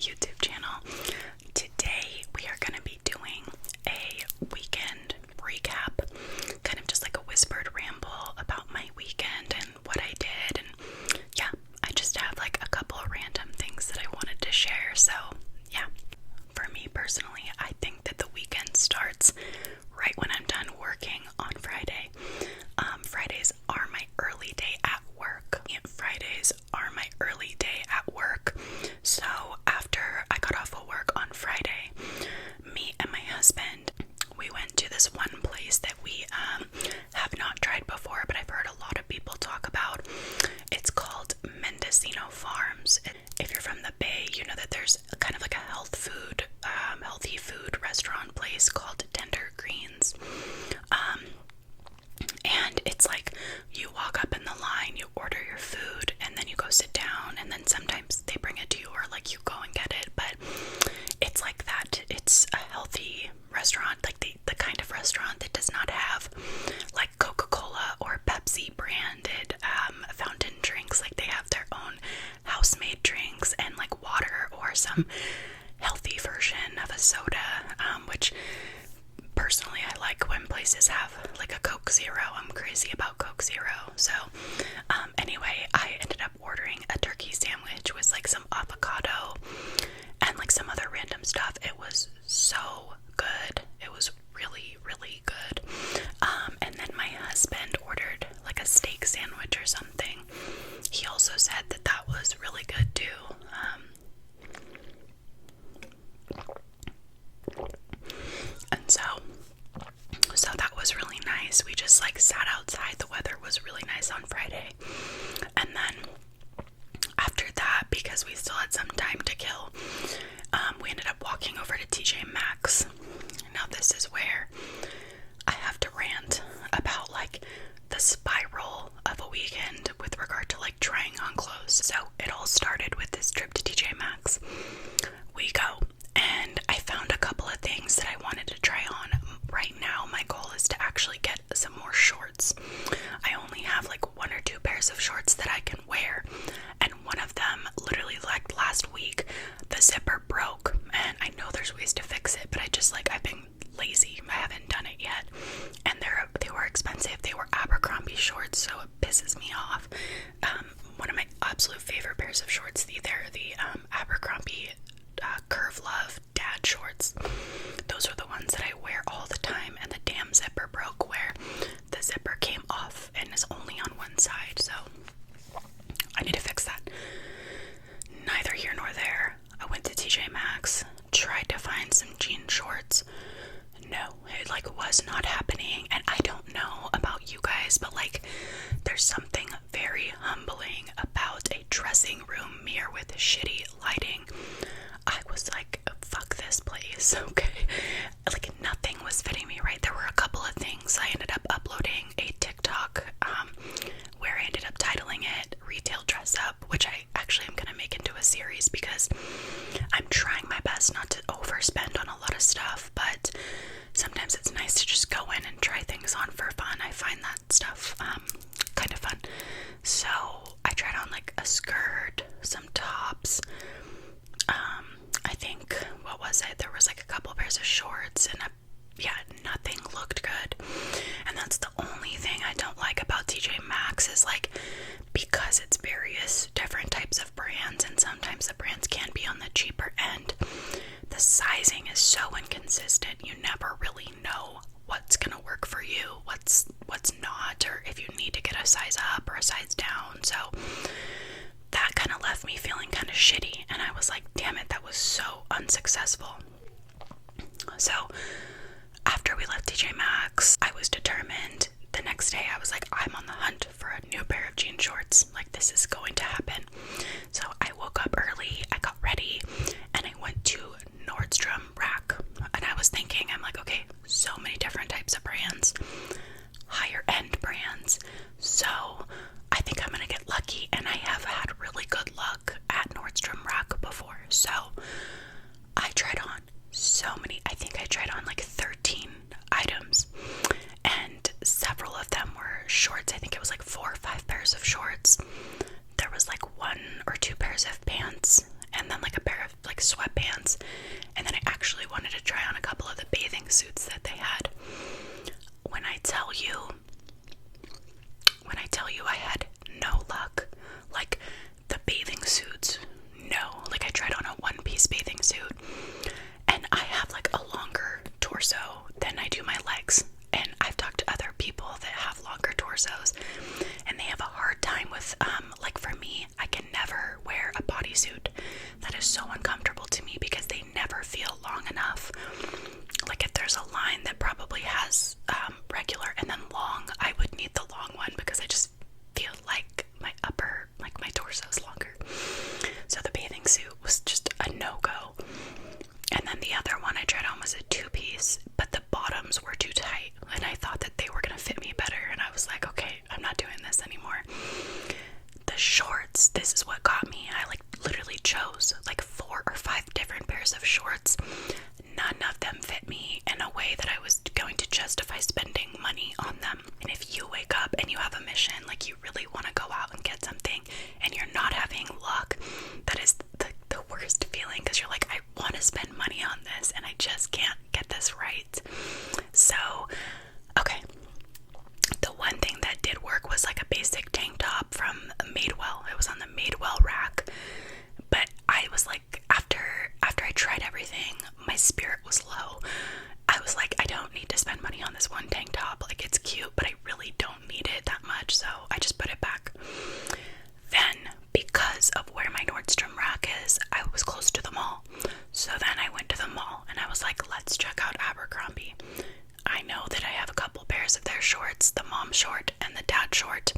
YouTube channel. Today we are going to be doing a weekend recap, kind of just like a whispered ramble about my weekend and what I did, and yeah, I just have like a couple of random things that I wanted to share. So yeah, for me personally, I think that the weekend starts right when I'm done working on Friday. Fridays are my early day at work. Fridays are my early day at work. So after I got off of work on Friday, me and my husband, we went to this one place that we have not tried before, but I've heard a lot of people talk about. It's called Mendocino Farms. If you're from the Bay, you know that there's kind of like a healthy food restaurant place called Tender Greens. And it's like you walk up in the line, you order your food, and then you go sit down, and then sometimes they bring it to you, or like you go and get it. But it's like that. It's a healthy restaurant, like the kind of restaurant that does not have like Coca-Cola or Pepsi branded fountain drinks. Like they have their own house-made drinks and like water or some healthy version of a soda, which personally I like when places have like a Coke Zero. I'm crazy about Coke Zero. So anyway, I ended up ordering a turkey sandwich with like some avocado and like some other random stuff. It was so good. It was really, really good. And then my husband ordered like a steak sandwich or something. He also said that that was really good too. And so that was really nice. We just like sat outside. The weather was really nice on Friday. And then after that, because we still had some time to kill, we ended up walking over to TJ Maxx. Now this is where I have to rant about like the spiral of a weekend with regard to like trying on clothes. So it all started with this trip to TJ Maxx. We go, and I found a couple of things that I wanted to try on. Right now, my goal is to actually get some more shorts. I only have like one or two pairs of shorts that I can wear, and one of them, literally like last week, the zipper broke, and I know there's ways to fix it, but I've been lazy. I haven't done it yet, and they were expensive. They were Abercrombie shorts, so it pisses me off. One of my absolute favorite pairs of shorts, they're the Abercrombie Curve Love dad shorts. Those are the ones that I wear all the time, and the damn zipper broke where the zipper came off and is only on one side, so I need to fix that. Neither here nor there. I went to TJ Maxx, tried to find some jean shorts. No, it like was not happening. And I don't know about you guys, but like there's something very humbling about a dressing room mirror with shitty lighting. I was like, fuck this place, okay? Like nothing was fitting me right. There were a couple of things. I ended up uploading a TikTok where I ended up titling it Retail Dress Up, which I actually am gonna make into a series because I'm trying my best not to overspend on a lot of stuff, but sometimes it's nice to just go in and try things on for fun. I find that stuff kind of fun. So I tried on like a skirt, some tops, I think, what was it? There was like a couple pairs of shorts, and nothing looked good. And that's the only thing I don't like about TJ Maxx is like, because it's various different types of brands, and sometimes the brands can be on the cheaper end, the sizing is so inconsistent. You never really know what's gonna work for you, what's not, or if you need to get a size up or a size down. So that kind of left me feeling kind of shitty, and I was like, damn it, that was so unsuccessful. So after we left TJ Maxx, I was determined. The next day I was like, I'm on the hunt for a new pair of jean shorts. Like, this is going to happen. So I woke up early, I got ready, and I went to Nordstrom Rack. And I was thinking, I'm like, okay, so many different types of brands, higher end brands. So I think I'm gonna get lucky, and I have had really good luck at Nordstrom Rack before. So I tried on so many. I think I tried on like 13 items, and several of them were shorts. I think it was like 4 or 5 pairs of shorts. There was like like the bathing suits, no. Like I tried on a one-piece bathing suit, and I have like a longer torso than I do my legs. And I've talked to other people that have longer torsos, and they have a hard time with, like for me, I can never wear a bodysuit. That is so uncomfortable to me because they never feel long enough. Like if there's a line that probably has regular and then long, I would need the long one because I just feel like my torso is longer. So the bathing suit was just a no-go. And then the other one I tried on was a two-piece, but the bottoms were too tight, and I thought that they were gonna fit me better, and I was like, okay, I'm not doing this anymore. The shorts, this is what got me. I like literally chose like 4 or 5 different pairs of shorts. None of them fit me in a way that I was going to justify spending money on them. And if you wake up and you have a mission, like you really want to go out and get something, and you're not having luck, that is the worst feeling, because you're like, I want to spend money on this and I just can't get this right. So, okay. The one thing that did work was like a basic tank top from Madewell. It was on the Madewell rack. But I was like, after I tried everything, my spirit was low. I was like, I don't need to spend money on this one tank top. Like, it's cute, but I really don't need it that much, so I just put it back. Then, because of where my Nordstrom rack is, I was close to the mall. So then I went to the mall, and I was like, let's check out Abercrombie. I know that I have a couple pairs of their shorts, the mom short and the dad short.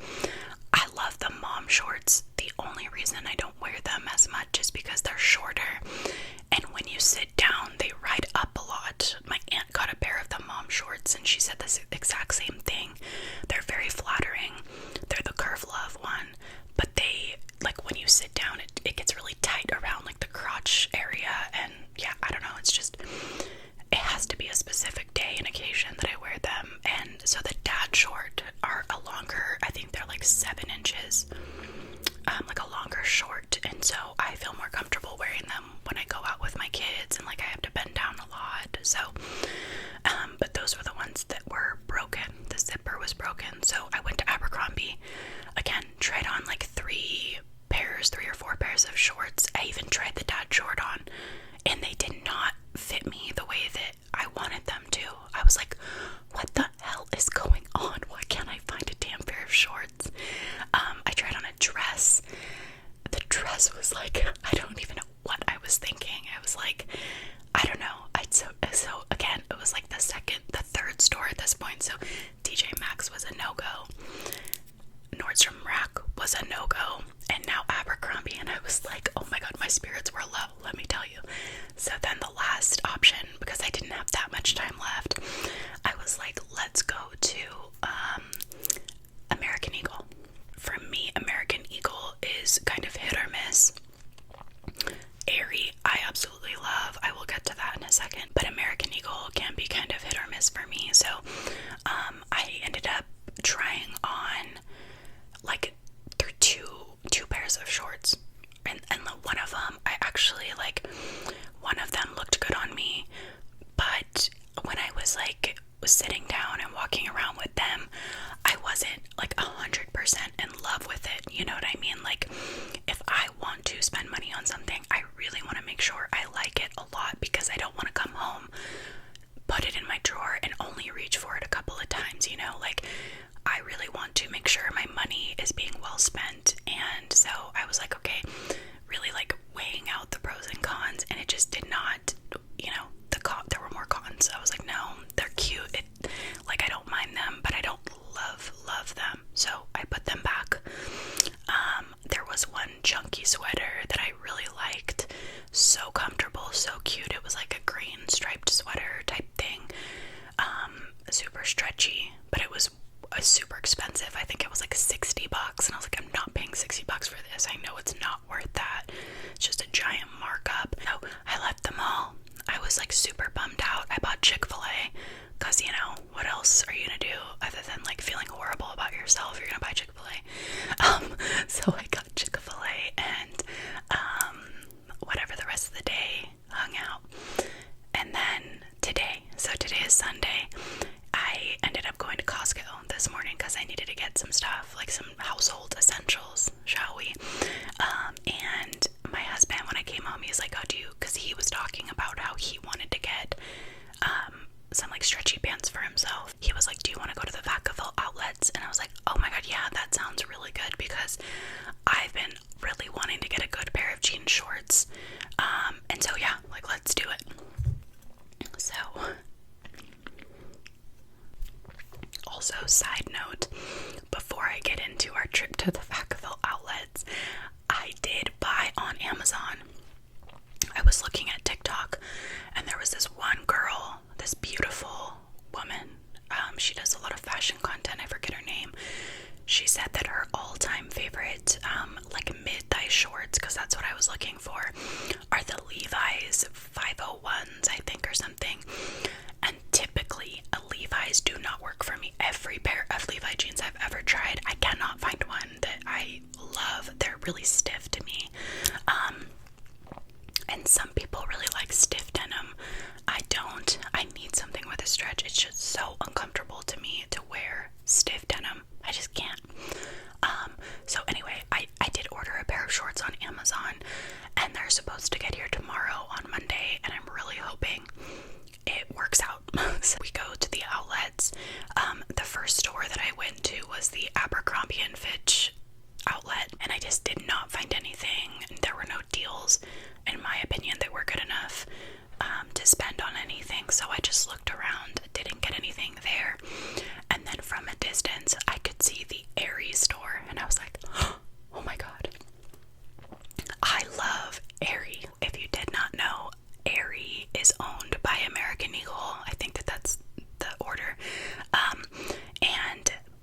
I love the mom shorts. The only reason I don't wear them as much is because they're shorter, and when you sit down, they ride up a lot. My aunt got a pair of the mom shorts, and she said the exact same thing. They're very flattering. They're the Curve Love one, but they, like, when you sit down, it gets really tight around, like, the crotch area, and yeah, I don't know, it's just, it has to be a specific day and occasion that I wear them. And so the dad short are a longer, I think they're like 7 inches, like a longer short, and so I feel more comfortable wearing them when I go out with my kids, and like I have to bend down a lot. So but those were the ones that were broken. The zipper was broken, so I went to Abercrombie again, tried on like 3 or 4 pairs of shorts. I even tried the dad short on, and they did not fit me the way that I wanted them to. I was like, what the hell is going on? Why can't I find a damn pair of shorts? I tried on a dress. The dress was like, I don't even know what I was thinking. I was like, I don't know. So again, it was like the 3rd store at this point. So TJ Maxx was a no-go. Nordstrom Rack was a no-go, and now Abercrombie, and I was like, oh my god, my spirits were low, let me tell you. So then the last option, because I didn't have that much time left, I was like, let's go to American Eagle. For me, American Eagle is kind of hit or miss. Aerie, I absolutely love. I will get to that in a second, but American Eagle can be kind of hit or miss for me. So I ended up trying on like two pairs of shorts, and one of them, I actually like, one of them looked good on me, but when I was like sitting down and walking around with them, I wasn't like 100% in love with it. You know what I mean? Like, if I want to spend money on something, I really want to make sure I like it a lot, because I don't want to come home, put it in my drawer, and only reach for it a couple of times, you know? Like, I really want to make sure my money is being well spent. And so I was like, okay, really like weighing out the pros and cons, and it just did not, you know, there were more cons. I was like, no, they're cute. Like, I don't mind them, but I don't love them. So I put them back. There was one chunky sweater that I really liked. So comfortable, so cute. It was like a green striped sweater type thing. Super stretchy, but it was super expensive. I think it was like $60, and I was like, I'm not paying $60 for this. I know it's not worth that. It's just a giant markup. So I left them all. I was like super bummed out. I bought Chick-fil-A, because, you know, what else are you gonna do other than like feeling horrible about yourself? You're gonna buy Chick-fil-A. So I got Chick-fil-A, and whatever, the rest of the day hung out. And then today is Sunday, I ended up going to Costco this morning because I needed to get some stuff, like some household essentials, shall we? jean shorts. And so yeah, like let's do it. So also, side note, before I get into our trip to the Vacaville outlets, I did buy on Amazon. I was looking at TikTok and there was this one girl, this beautiful woman. She does a lot of fashion content. I forget her name. She said that her all-time favorite, like mid-thigh shorts, because that's what I was looking for, are the Levi's 501s, I think, or something. And typically, Levi's do not work for me. Every pair of Levi jeans I've ever tried, I cannot find one that I love. They're really stiff to me. And some people really like stiff denim. I don't. I need something with a stretch. It's just so uncomfortable to me to wear stiff denim. I just can't. So anyway, I did order a pair of shorts on Amazon, and they're supposed to get here tomorrow on Monday, and I'm really hoping it works out. So we go to the outlets. The first store that I went to was the Abercrombie & Fitch outlet, and I just did not find anything. There were no deals, in my opinion, that were good enough to spend on anything. So I just looked around, didn't get anything there. And then from a distance, I could see the Aerie store, and I was like, oh my god. I love Aerie. If you did not know, Aerie is owned by American Eagle. I think that's the order.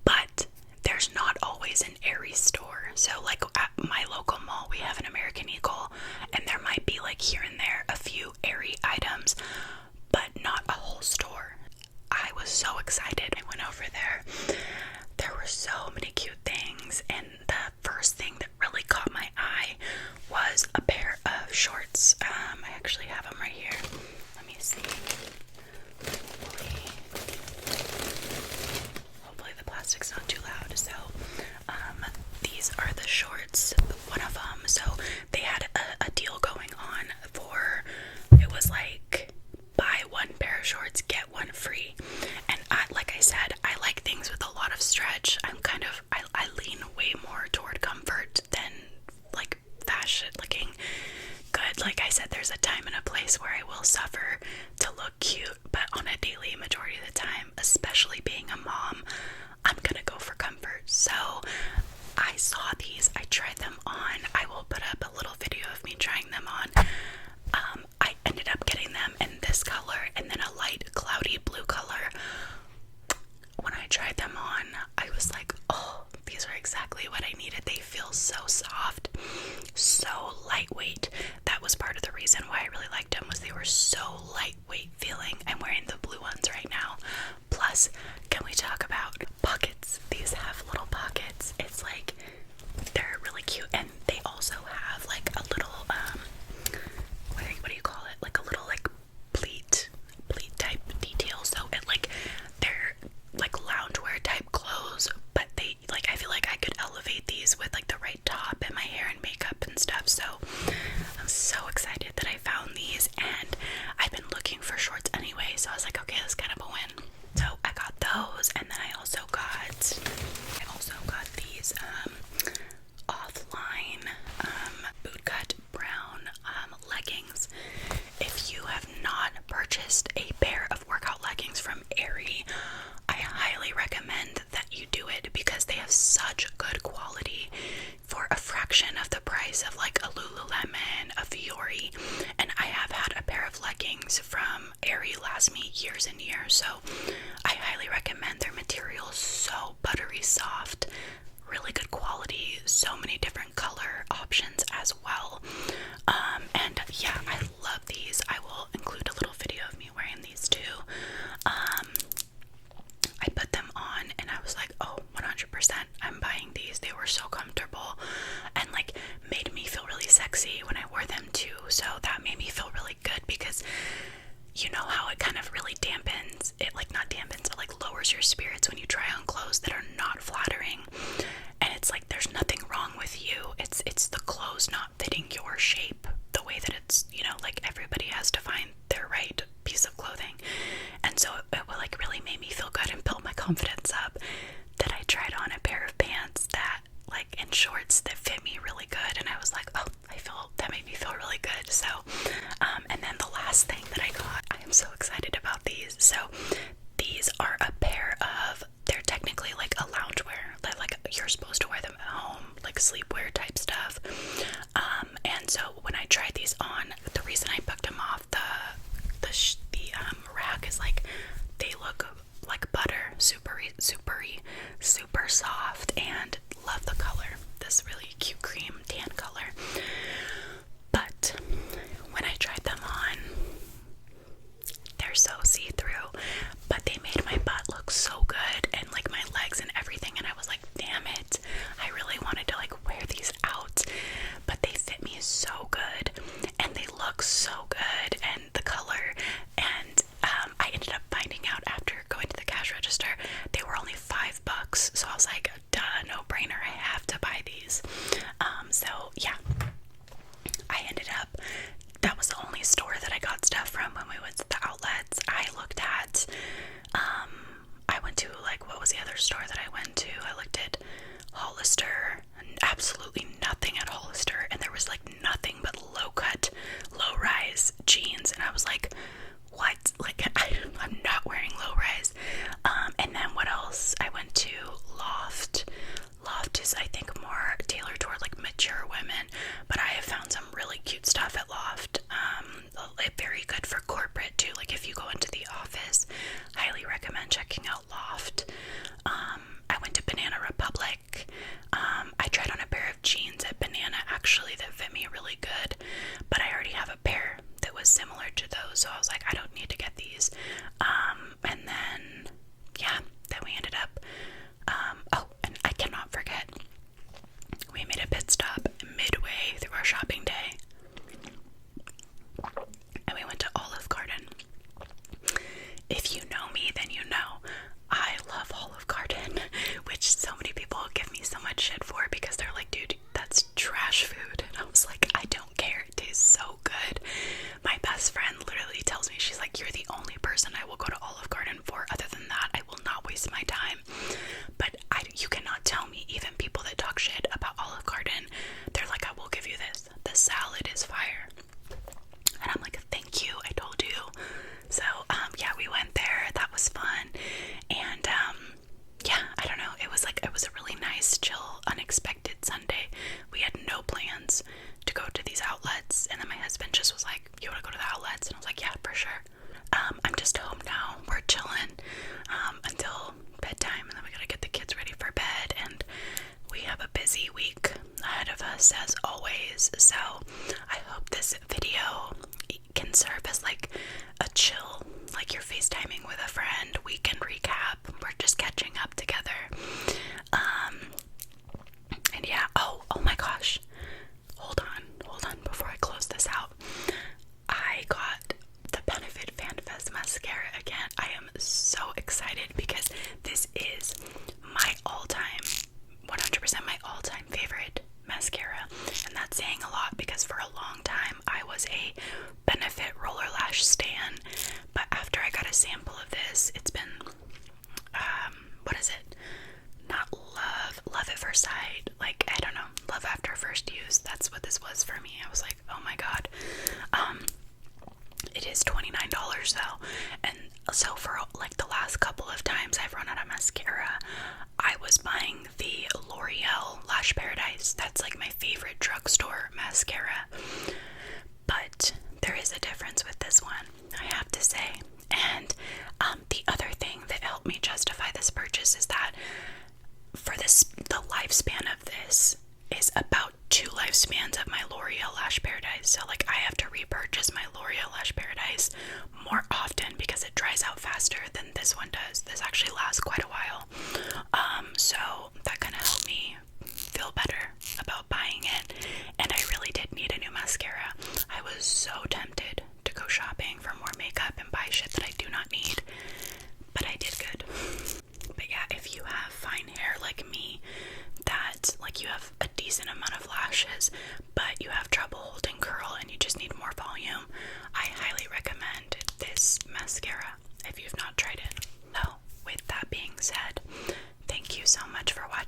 But there's not always an Aerie store. So like at my local mall, we have an American Eagle, and there might be like here and there a few Aerie items, but not a whole store. I was so excited. I went over there. There were so many cute things, and the first thing that really caught my eye was a pair of shorts. I actually have them right here. Let me see. Hopefully the plastic's not too loud. So these are the shorts, one of them. So they had a deal going on for, it was like buy one pair of shorts, get one free. And like I said, I like things with a lot of stretch. I lean way more toward comfort than like fashion looking good. Like I said, there's a time and a place where I will suffer to look cute, but on a daily majority of the time, especially being a mom, I'm gonna go for comfort. So I saw these, I tried them on. I will put up a little video of me trying them on. I ended up getting them in this color and then a light cloudy blue color. When I tried them on, I was like, oh, these are exactly what I needed. They feel so soft, so lightweight. That was part of the reason why I really liked them, was they were so lightweight feeling. I'm wearing the blue ones right now. Plus, can we talk about pockets? These have little pockets. It's like, they're really cute, and they also have like a little what do you call it, like a little like pleat type detail. So it like, they're like loungewear type clothes, but they like, I feel like I could elevate these with like the right top and my hair and makeup and stuff. So I'm so excited that I found these, and I've been looking for shorts anyway, so I was like, okay, that's kind of a win. So I got those, and then I also got these offline bootcut brown leggings. If you have not purchased a pair of workout leggings from Aerie, I highly recommend that you do it, because they have such good quality for a fraction of the price of like a Lululemon, a Fiore. And I have had a pair of leggings from Aerie last me years and years, so I highly recommend their material. So buttery soft, really good quality, so many different color options as well. And yeah, I love these. I will include a little video of me wearing these too. I put them on and I was like, oh, 100% I'm buying these. They were so comfortable and like made me feel really sexy when I wore them too. So that made me feel really good, because you know how it kind of really dampens it, like not dampens And so when I tried these on, the reason I booked them off the rack is like they look like butter, super soft, and love the color. This really cute cream tan color. But when I tried them on, they're so see-through, but they made my butt look so good, and like my legs and everything, and I was like, damn it, I really wanted to like wear these out, but they fit me so good, and they look so good, and the color, and I ended up finding out after going to the cash register, they were only $5, so I was like, duh, no brainer, I have to buy these. So yeah, I ended up, that was the only store that I got stuff from when we went to the outlets. I looked at, I went to, like, what was the other store that I went to? I looked at Hollister, and absolutely nothing at Hollister, and there was, like, nothing but low-cut, low-rise jeans, and I was like, what? Like, I'm not wearing low-rise. And then what else? I went to Loft. Loft is, I think, more tailored toward, like, mature women, but I have found some really cute stuff at Loft. Very good for corporate too, like if you go into the office, highly recommend checking out Loft. I went to Banana Republic. I tried on a pair of jeans at Banana actually that fit me really good, but I already have a pair that was similar to those, so I was like, I don't need to get these. And then yeah, then we ended up oh, and I cannot forget, we made a pit stop midway through our shopping day, and we went to Olive Garden. If you know me, then you know I love Olive Garden, which so many people give me so much shit for because they're like, dude, that's trash food. And I was like, I don't care, it tastes so good. My best friend literally tells me, she's like, you're the only person I will go to Olive Garden for. Other than that, I will not waste my time. But you cannot tell me, even people that talk shit about Olive Garden, they're like, I will give you this. The salad is fire. And I'm like, thank you, I told you. So, yeah, we went there. That was fun. And, yeah, I don't know. It was a really nice, chill, unexpected Sunday. We had no plans to go to these outlets. And then my husband just was like, you want to go to the outlets? And I was like, yeah, for sure. I'm just home now. We're chilling, until bedtime. And then we gotta get the kids ready for bed. And we have a busy week ahead of us, as always. So I hope this video can serve as like a chill, like you're FaceTiming with a friend, weekend recap. We're just catching up together. And yeah, oh my gosh. Hold on before I close this out. I got the Benefit FanFest mascara again. I am so excited because this is my all-time, 100% my all-time favorite mascara, and that's saying a lot because for a long time I was a Benefit Roller Lash stan, but after I got a sample of this, it's been what is it? Not love at first sight, like, I don't know, love after first use. That's what this was for me. I was like, oh my god. It is $29 though, and so for like the last couple of times I've run out of mascara, I was buying the L'Oreal Lash Paradise. That's like my favorite drugstore mascara. But there is a difference with this one, I have to say. And the other thing that helped me justify this purchase is that for this, the lifespan of this is about 2 lifespans of my L'Oreal Lash Paradise. So like I have to repurchase my L'Oreal Lash Paradise more often because it dries out faster than this one does. This actually lasts quite a while. So that kind of helped me feel better about buying it. And I really did need a new mascara. I was so tempted to go shopping for more makeup and buy shit that I do not need, but I did good. But yeah, if you have fine hair like me, that like you have a decent amount of lashes, but you have trouble holding curl and you just need more volume, I highly recommend this mascara if you've not tried it. So with that being said, thank you so much for watching.